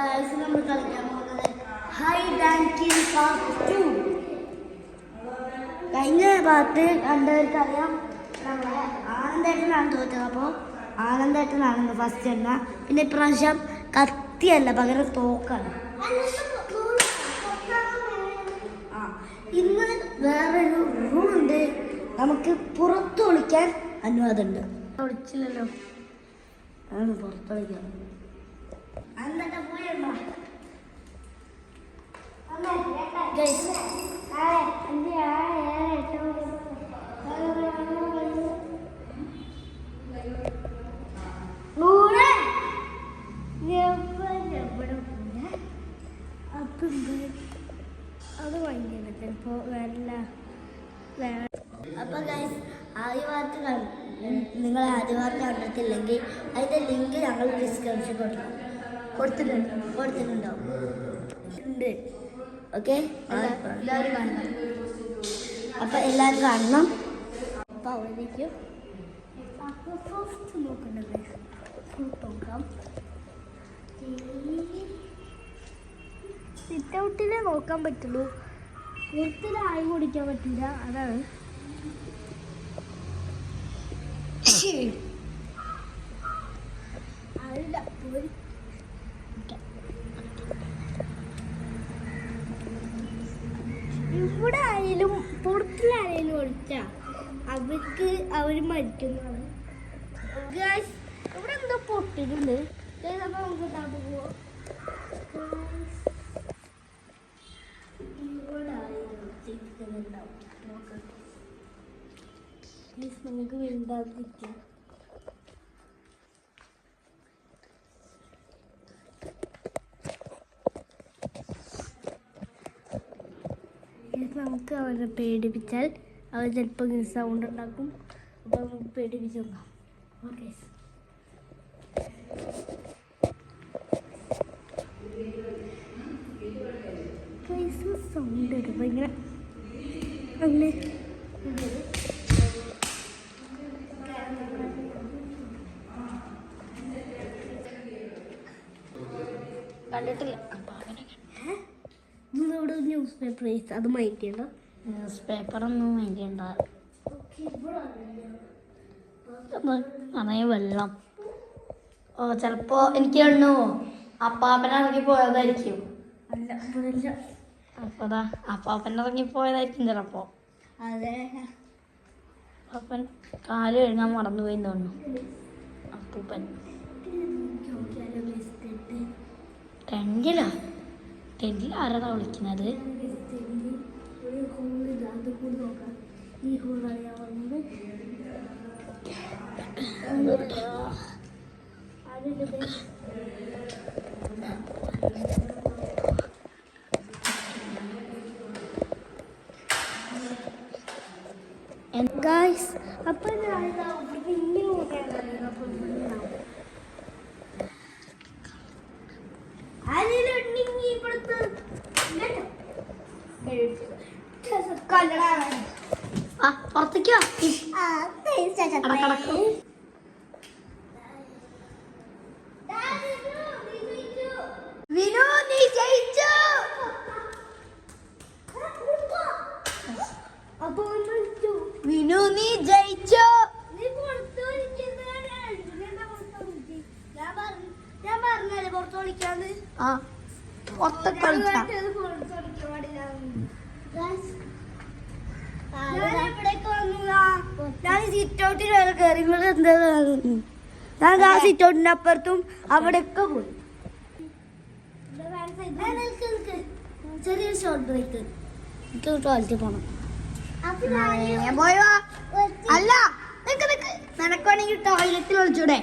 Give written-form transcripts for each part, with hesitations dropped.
നമ്മൾ കളിക്കാൻ പോകുന്നത് ഹൈഡ് ആൻഡ് സീക്ക് പാർട്ട് 2. കഴിഞ്ഞ പാർട്ട് കണ്ടവർക്കറിയാം നമ്മളെ ആനന്ദേട്ടനാണ് തോറ്റത്. അപ്പോൾ ആനന്ദേട്ടനാണ് ഫസ്റ്റ് എണ്ണ. പിന്നെ ഇപ്രാവശ്യം കത്തിയല്ല, പകരം തോക്കാണ്. ഇന്ന് വേറൊരു റൂളുണ്ട്, നമുക്ക് പുറത്ത് ഒളിക്കാൻ അനുവാദമുണ്ട്. ഒളിച്ചില്ലല്ലോ, ആണ് പുറത്ത് ഒളിക്കാൻ. അത് ഭയങ്കര ചിലപ്പോൾ വരില്ല. അപ്പം ഗൈസ്, ആദ്യവാർത്ത നിങ്ങൾ ആദ്യവാർത്ത കണ്ടിട്ടില്ലെങ്കിൽ അതിൻ്റെ ലിങ്ക് ഞങ്ങൾ ഡിസ്ക്രിപ്ഷൻ കൊടുത്തിട്ടുണ്ടാവും. ഓക്കെ, എല്ലാവരും കാണണം. അപ്പം എല്ലാവരും കാണണം. അപ്പം അവരേക്കും ഫസ്റ്റ് നോക്കണ്ടത് നോക്കാം. സിറ്റ് ഔട്ടിലേ നോക്കാൻ പറ്റുള്ളൂ, പുറത്തിലായി കുടിക്കാൻ പറ്റില്ല. അതാണ് ഇവിടെ ആയാലും പുറത്തിലായാലും ഒഴിച്ചാ അവർക്ക് അവർ മരിക്കുന്നതാണ്. ഇവിടെ എന്തോ പൊട്ടിട്ടുണ്ട്. നമുക്ക് പോവാം. നമുക്ക് വീണ്ടാതിരിക്കാം. നമുക്ക് അവരെ പേടിപ്പിച്ചാൽ അവർ ചിലപ്പോൾ ഇങ്ങനെ സൗണ്ട് ഉണ്ടാക്കും. അപ്പോൾ നമുക്ക് പേടിപ്പിച്ച് നോക്കാം. ഓക്കെ, സൗണ്ട് വരുമ്പോൾ ഇങ്ങനെ അങ്ങനെ കണ്ടിട്ടില്ല. നിങ്ങളിവിടെ ന്യൂസ് പേപ്പർ അത് മൈൻഡ് ചെയ്യണ്ട. ന്യൂസ് പേപ്പറൊന്നും മൈൻഡ് ചെയ്യണ്ട. അതേ വെള്ളം. ഓ, ചിലപ്പോ എനിക്ക് എണ്ണു അപ്പാപ്പനിറങ്ങി പോയതായിരിക്കും. അപ്പതാ അപ്പാപ്പനിറങ്ങി പോയതായിരിക്കും ചിലപ്പോ. അതെ, അപ്പൻ കാല് കഴുകാൻ മറന്നുപോയി തോന്നുന്നു. അപ്പൂപ്പൻ ടെന്റിൽ ആരാ വിളിക്കുന്നത്? ഗായ്സ്, അപ്പം പുറത്തേക്കോ വിനു, നീ ജയിച്ചു. വിനു, നീ ജയിച്ചു. ഞാൻ പറഞ്ഞല്ലേ പുറത്ത് കളിക്കാന്ന്. പുറത്തൊക്കെ കളിക്കാം. ഞാൻ സിറ്റ് ഔട്ടിൽ വരെ കയറി. എന്താ ഞാൻ ആ സിറ്റ് ഔട്ടിന്റെ അപ്പുറത്തും അവിടെയൊക്കെ പോയി. ചെറിയൊരു ഷോർട്ട് ബ്രേക്ക്. എനിക്ക് ടോയ്ലറ്റിൽ പോണം. പോയോ? അല്ല, നിനക്കാണെങ്കിൽ ടോയ്ലറ്റിൽ വിളിച്ചൂടെ?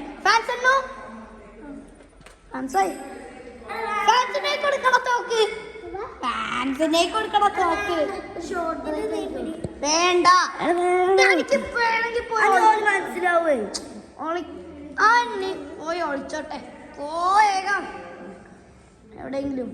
ഫാൻസിനെ കൊടുക്കണ തോക്ക്. ഫാൻസിനെ കൊടുക്കണ തോക്ക് വേണ്ട. മനസ്സിലാവേ പോയി ഒളിച്ചോട്ടെ. പോയേക്കാം എവിടെയെങ്കിലും.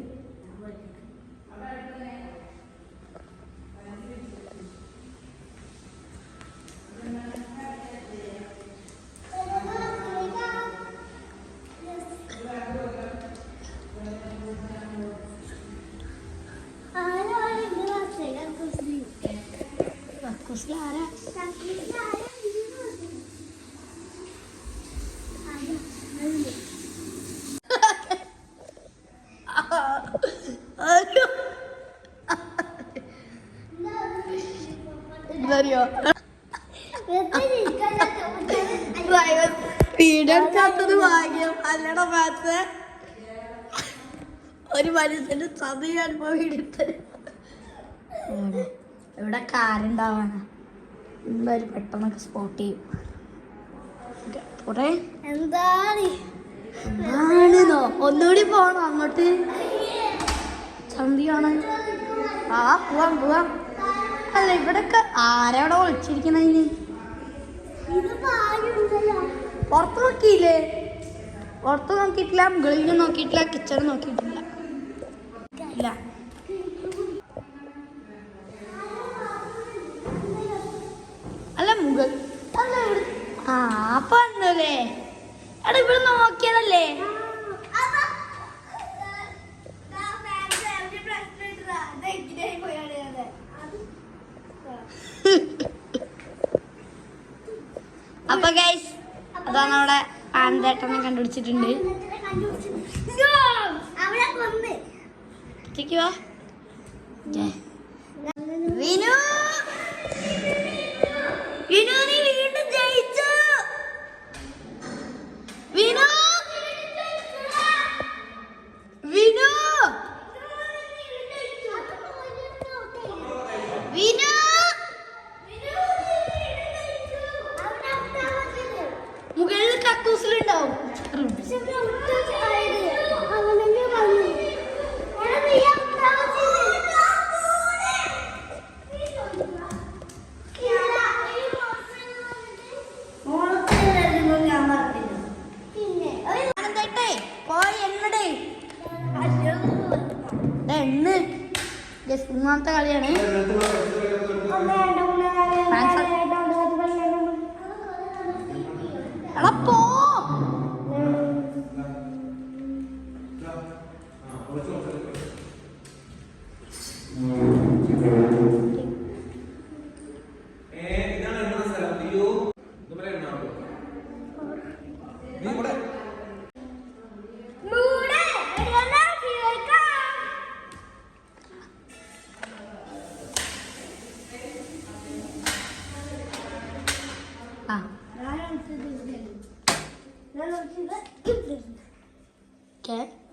ആരാ? വീടെടുക്കാത്തത് ഭാഗ്യം അല്ലട മാത്ത്. ഒരു മനുഷ്യന് ചതിയാണ് വീടെടുത്ത്. ഇവിടെ കാറുണ്ടാവാനാ എന്തായാലും പെട്ടെന്നൊക്കെ സ്പോട്ട് ചെയ്യും. എന്താണെന്നോ ഒന്നുകൂടി പോണോ അങ്ങോട്ട്? ചന്തിയാണ്. ആ പോവാം പോവാം. അല്ല ഇവിടെയൊക്കെ ആരവിടെ ഒളിച്ചിരിക്കണതിന്? പുറത്ത് നോക്കിയില്ലേ? പുറത്ത് നോക്കിയിട്ടില്ല, മുകളിൽ നോക്കിയിട്ടില്ല, കിച്ചൺ നോക്കിയിട്ടില്ല. ഇല്ല അല്ല മുകൾ അല്ല ഇവിടെ. ആ അപ്പൊ ഉണ്ടല്ലേ എടാ ഇവിടെ നോക്കിയതല്ലേ? അപ്പൊ ഗൈസ് അതാണ് അവിടെ ആനന്ദേട്ടനെ കണ്ടുപിടിച്ചിട്ടുണ്ട്. വിനു വിനു നീ വീണ്ടും ജയിച്ചു. വിനു വിനു വിനു മുകളിൽ കക്കൂസിലുണ്ടാവും. മൂന്നാമത്തെ കളിയാണ്. എടാ പോ.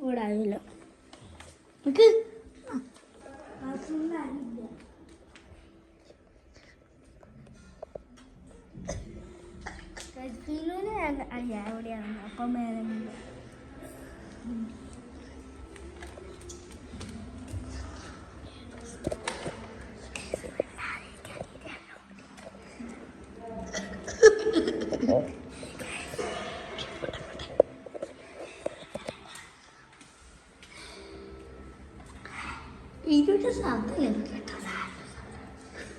ഓടാവില്ല നമുക്ക് എവിടെയാണ് അപ്പം മേലെ ഇതിന്റെ ശബ്ദം കേട്ടോ?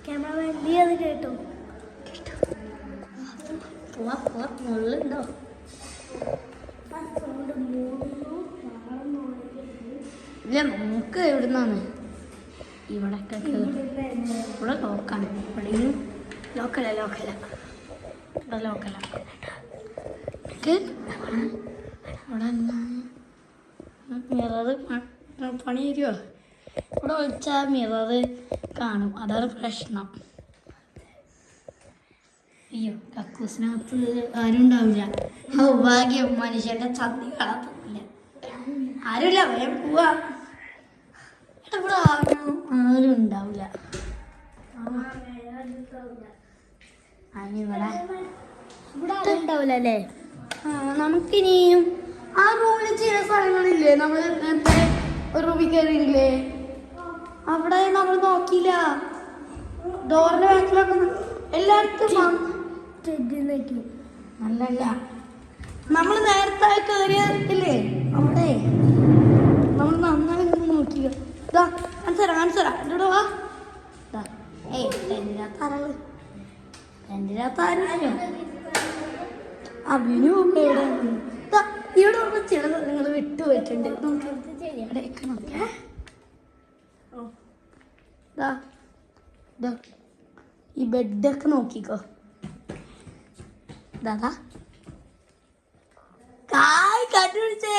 ക്യാമറമാൻ നീ അത് കേട്ടോ? മുള്ളുണ്ടോ? ഇല്ല നമുക്ക് എവിടുന്നാണ് ഇവിടെ ഇവിടെ ലോക്കാണ്. ഇവിടെയും ലോക്കല ഇവിടെ ലോക്കലാണ്. ഇവിടെ മിററ് പണി തരുമോ? ഇവിടെ വിളിച്ചാൽ മിററ് കാണും, അതാണ് പ്രശ്നം. അയ്യോ കക്കൂസിനകത്ത് ആരും ഉണ്ടാവില്ല. സൗഭാഗ്യം മനുഷ്യന്റെ ചന്തി കാണത്തില്ല. ആരുമില്ല, വേഗം പോവാ. ഇവിടെ ആരും ഉണ്ടാവില്ല. ഇവിടെ ആരും ഉണ്ടാവില്ല അല്ലേ? നമുക്കിനിയും ആ റൂമിൽ ചില സ്ഥലങ്ങളില്ലേ, നമ്മൾ നേരത്തെ ഒരു റൂമിൽ കയറിയില്ലേ, അവിടെ നമ്മൾ നോക്കിയില്ല. ഡോറിന്റെ ബാക്കിലൊക്കെ എല്ലായിടത്തും നല്ലല്ല. നമ്മൾ നേരത്തെ കയറിയില്ലേ അവിടെ നമ്മൾ നന്നായി നോക്കില്ല. ഇതാ മനസ്സിലാ എന്നോട് വാ. ഏയ് രണ്ടിനകത്താരോ അഭിനു ഇവിടെ ഇവിടെ ചില നിങ്ങൾ വിട്ടുപോയിട്ടുണ്ട്. നമുക്ക് ഇവിടെയൊക്കെ നോക്കിയാ ഈ ബെഡൊക്കെ നോക്കിക്കോ. ദാദാ കായ് കണ്ടുപിടിച്ചേ.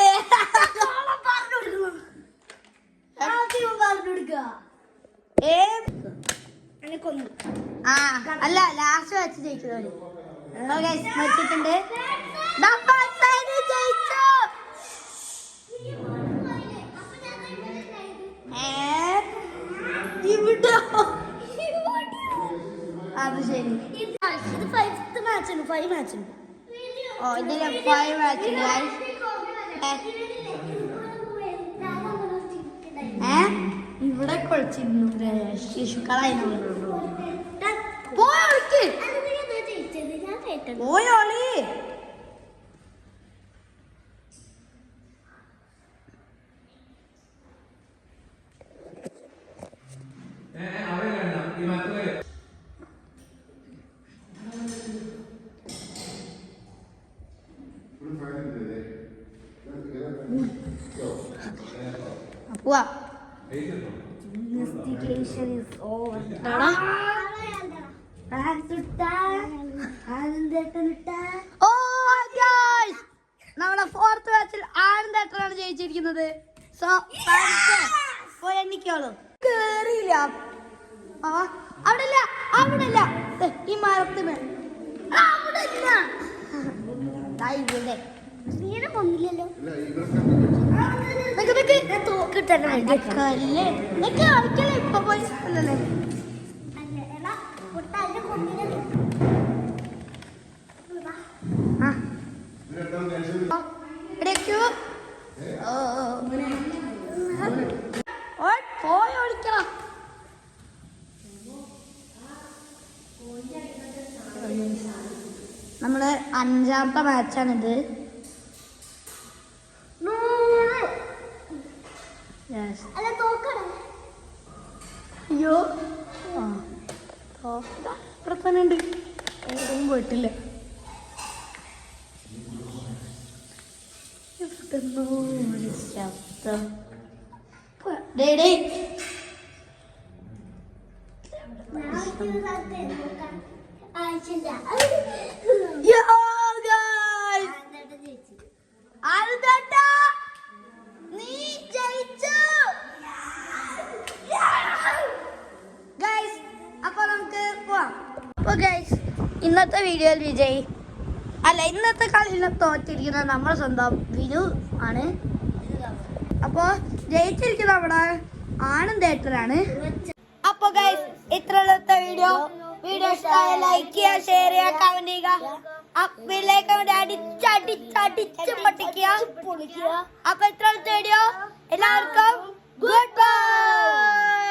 അല്ല ലാസ്റ്റ് വെച്ച് ജയിക്കുന്നവര് മരിച്ചിട്ടുണ്ട്. അത് ശരി. ഇത് 5th മാച്ചാണ്. 5 മാച്ചുണ്ട്. ഓ ഇതില് 5 മാച്ചുണ്ട്. ഇവിടെ കൊളിച്ചിരുന്നു ശിശുക്കളായി. പോയോളി. പോവാ. Investigation is over. നമ്മുടെ 4th മാച്ചിൽ ആനന്ദേട്ടനാണ് ജയിച്ചിരിക്കുന്നത്. സോ പോയി എണ്ണിക്കോളൂ. കേറിയില്ല. അവിടെ ഇല്ല. ഈ മരത്തിന് തീരെ വന്നില്ലല്ലോ. ഇപ്പൊ പോയി അല്ലല്ലേ. പോയി ഓടിക്കണം. നമ്മുടെ 5ാമത്തെ മാച്ചാണിത്. അയ്യോ പ്രധാനുണ്ട്. ഏതും പോയിട്ടില്ല. ശബ്ദം ഇന്നത്തെ വീഡിയോയിൽ വിജയ് അല്ല, ഇന്നത്തെ കളിയിൽ തോറ്റിരിക്കുന്നത് നമ്മുടെ സ്വന്തം വിനു ആണ്. അപ്പോൾ ജയിച്ചിരിക്കുന്നത് നമ്മുടെ ആനന്ദേട്ടനാണ്. അപ്പോൾ ഗൈസ് ഇത്രയുള്ളത്തെ വീഡിയോ ഇഷ്ടമായ ലൈക്ക് ചെയ്യുക, ഷെയർ ചെയ്യുക, കമന്റ് ചെയ്യുക, അടിച്ചടിച്ച് പൊട്ടിക്കുക. അപ്പോൾ ഇത്രയുള്ളത്തെ വീഡിയോ എല്ലാവർക്കും ഗുഡ് ബൈ.